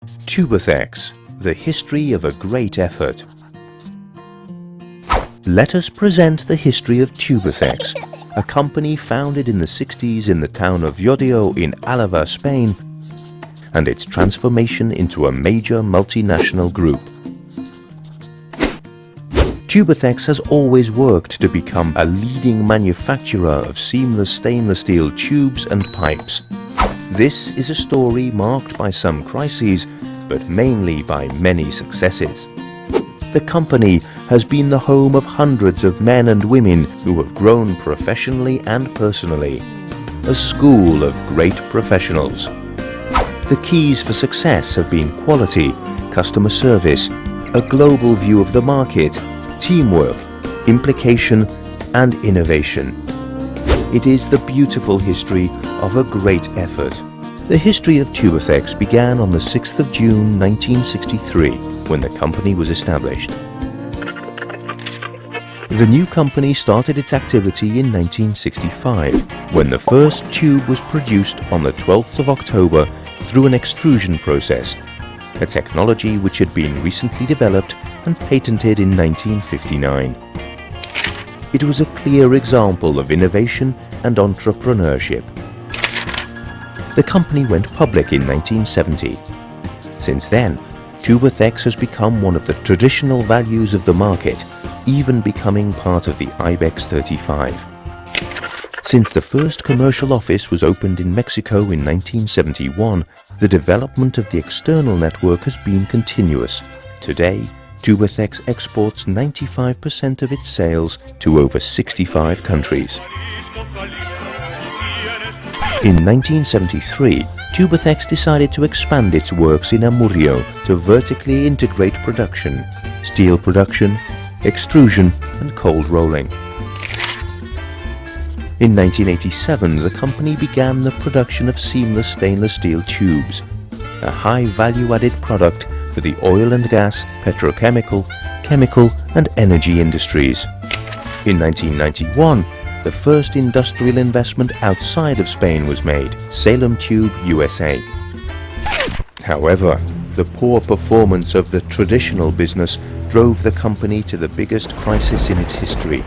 Tubacex, the history of a great effort. Let us present the history of Tubacex, a company founded in the 60s in the town of Llodio in Álava, Spain, and its transformation into a major multinational group. Tubacex has always worked to become a leading manufacturer of seamless stainless steel tubes and pipes. This is a story marked by some crises, but mainly by many successes. The company has been the home of hundreds of men and women who have grown professionally and personally. A school of great professionals. The keys for success have been quality, customer service, a global view of the market, teamwork, implication, and innovation. It is the beautiful history of a great effort. The history of Tubacex began on the 6th of June 1963, when the company was established. The new company started its activity in 1965, when the first tube was produced on the 12th of October through an extrusion process, a technology which had been recently developed and patented in 1959. It was a clear example of innovation and entrepreneurship. The company went public in 1970. Since then, Tubacex has become one of the traditional values of the market, even becoming part of the IBEX 35. Since the first commercial office was opened in Mexico in 1971, the development of the external network has been continuous. Today, Tubacex exports 95% of its sales to over 65 countries. In 1973, Tubacex decided to expand its works in Amurrio to vertically integrate production, steel production, extrusion and cold rolling. In 1987, the company began the production of seamless stainless steel tubes, a high value-added product for the oil and gas, petrochemical, chemical and energy industries. In 1991, the first industrial investment outside of Spain was made, Salem Tube, USA. However, the poor performance of the traditional business drove the company to the biggest crisis in its history.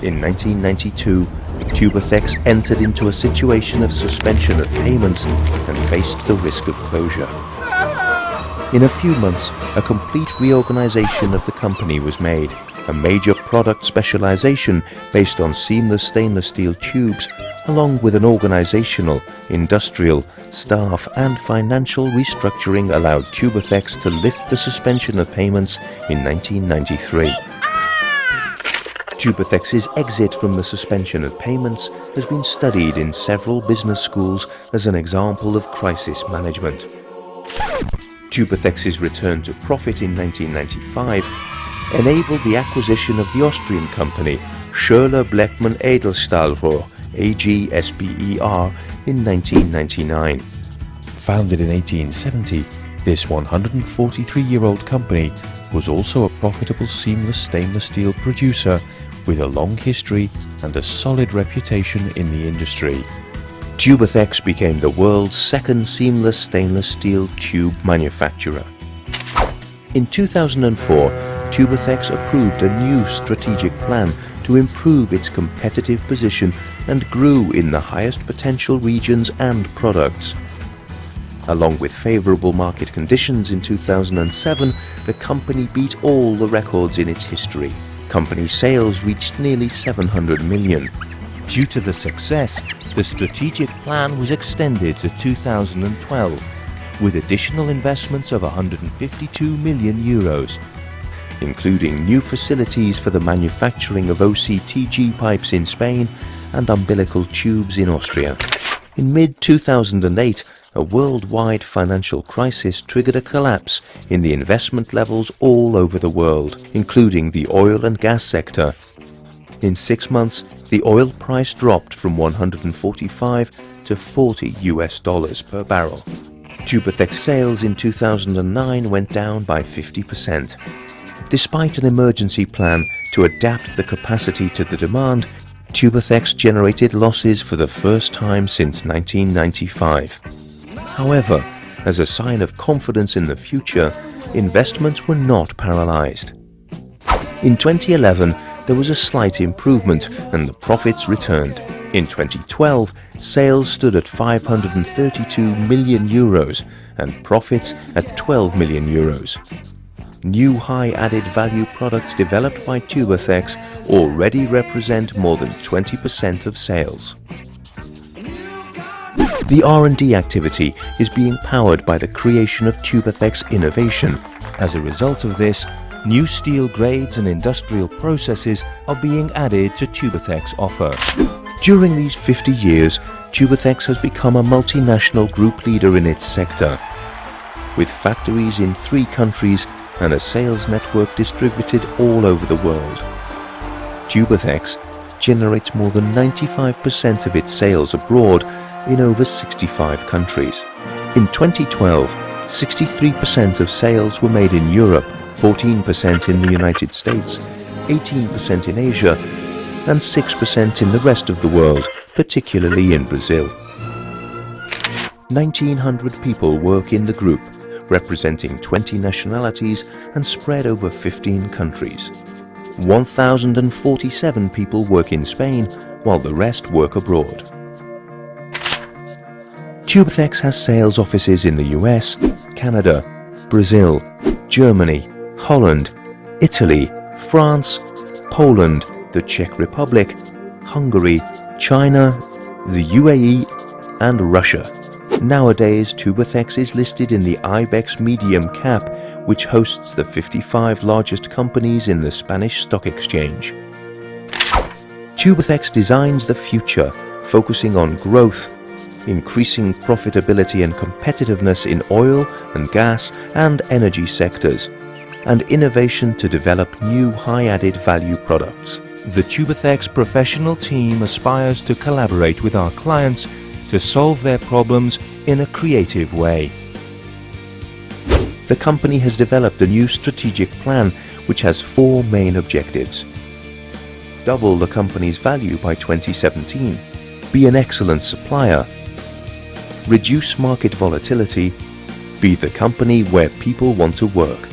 In 1992, Tubacex entered into a situation of suspension of payments and faced the risk of closure. In a few months, a complete reorganization of the company was made. A major product specialization based on seamless stainless steel tubes, along with an organizational, industrial, staff and financial restructuring allowed Tubacex to lift the suspension of payments in 1993. Tubacex's exit from the suspension of payments has been studied in several business schools as an example of crisis management. Tubacex's return to profit in 1995 enabled the acquisition of the Austrian company Schoeller Bleckmann Edelstahlrohr AG SBER in 1999. Founded in 1870, this 143-year-old company was also a profitable seamless stainless steel producer with a long history and a solid reputation in the industry. Tubacex became the world's second seamless stainless steel tube manufacturer. In 2004, Tubacex approved a new strategic plan to improve its competitive position and grew in the highest potential regions and products. Along with favorable market conditions in 2007, the company beat all the records in its history. Company sales reached nearly 700 million. Due to the success, the strategic plan was extended to 2012, with additional investments of 152 million euros. Including new facilities for the manufacturing of OCTG pipes in Spain and umbilical tubes in Austria. In mid-2008, a worldwide financial crisis triggered a collapse in the investment levels all over the world, including the oil and gas sector. In 6 months, the oil price dropped from $145 to $40 per barrel. Tubacex sales in 2009 went down by 50%. Despite an emergency plan to adapt the capacity to the demand, Tubacex generated losses for the first time since 1995. However, as a sign of confidence in the future, investments were not paralyzed. In 2011, there was a slight improvement and the profits returned. In 2012, sales stood at 532 million euros and profits at 12 million euros. New high added value products developed by Tubacex already represent more than 20% of sales. The R&D activity is being powered by the creation of Tubacex innovation. As a result of this, new steel grades and industrial processes are being added to Tubacex offer. During these 50 years, Tubacex has become a multinational group leader in its sector, with factories in 3 countries and a sales network distributed all over the world. Tubacex generates more than 95% of its sales abroad in over 65 countries. In 2012, 63% of sales were made in Europe, 14% in the United States, 18% in Asia, and 6% in the rest of the world, particularly in Brazil. 1,900 people work in the group, representing 20 nationalities and spread over 15 countries. 1,047 people work in Spain, while the rest work abroad. Tubacex has sales offices in the US, Canada, Brazil, Germany, Holland, Italy, France, Poland, the Czech Republic, Hungary, China, the UAE, and Russia. Nowadays, Tubacex is listed in the IBEX Medium Cap, which hosts the 55 largest companies in the Spanish Stock Exchange. Tubacex designs the future, focusing on growth, increasing profitability and competitiveness in oil and gas and energy sectors, and innovation to develop new high-added value products. The Tubacex professional team aspires to collaborate with our clients to solve their problems in a creative way. The company has developed a new strategic plan which has 4 main objectives. Double the company's value by 2017, be an excellent supplier, reduce market volatility, be the company where people want to work.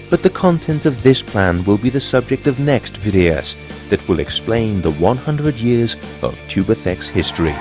But the content of this plan will be the subject of next videos that will explain the 100 years of Tubacex history.